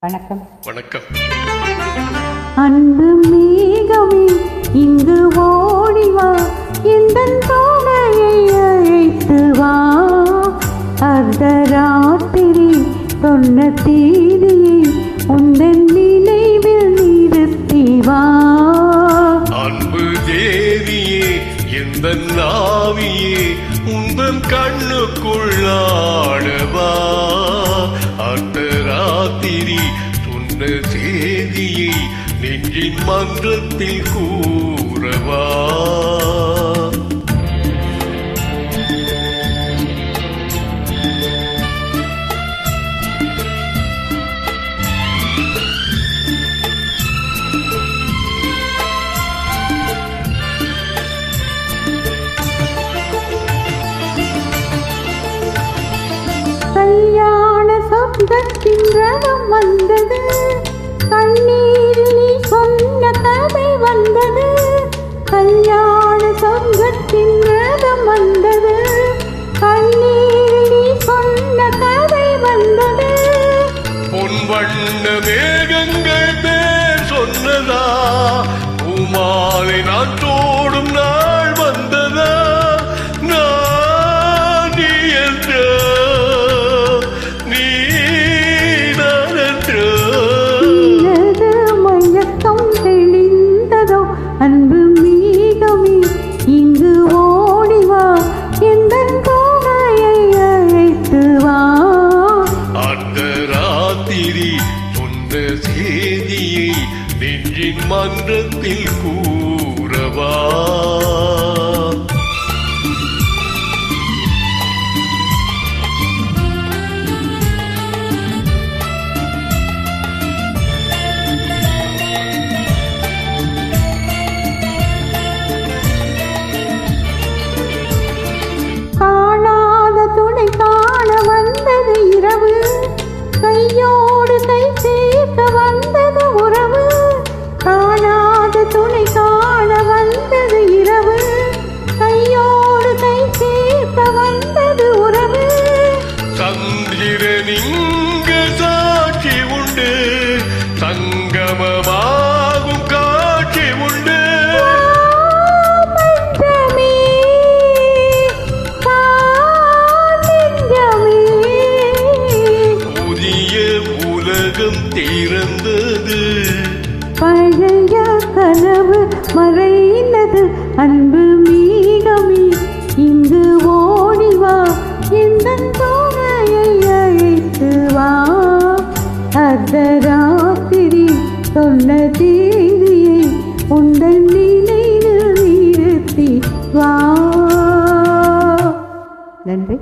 வணக்கம். வணக்கம். அன்பு மேகமே இங்கு ஓடிவா, எந்தன் தோணையை அழைத்து வா. அர்த்தராத்திரி சொன்ன தேதியை உந்தன் நினைவில் நிறுத்தி வா. அன்பு தேவியே எந்தன் நாவியே உந்தன் கண்ணுக்குள்ளாடவா. அர்த்தராத்திரி சொன்ன செய்தியை நெஞ்சின் மன்றத்தில் கூறவா. கல்யாண சொந்தத்தின் ரதம் வந்தது, கண்ணீரில் நீ சொன்ன கதை வந்தது. கல்யாண சொந்தத்தின் ரதம் வந்தது, கண்ணீரில் நீ சொன்ன கதை வந்தது. பொன் வண்ண மேகங்கள் பேர் சொன்னதா, பூமாலை நான் தோடும் நாள் வந்ததா. அன்பு மேகமே இங்கு ஓடிவா, எந்தன் தோணையை அழைத்து வா. அர்த்தராத்திரி சொன்ன செய்தியை நெஞ்சின் மன்றத்தில் கூறவா. கையோடு கை சேர்க்க வந்தது உறவு, காணாத துணை காண வந்தது இரவு. கையோடு கை சேர்க்க வந்தது உறவு. சந்திரனிங்கு சாட்சி உண்டு, சங்கமமாகும் காட்சி உண்டு. தீர்ந்தது பழைய கனவு மறைந்தது. அன்பு மேகமே இங்கு ஓடிவா, எந்தன் தோணையை அழைத்து வா. அர்த்தராத்திரி சொன்ன தேதியை உந்தன் நினைவில் நிறுத்தி வா. நன்றி.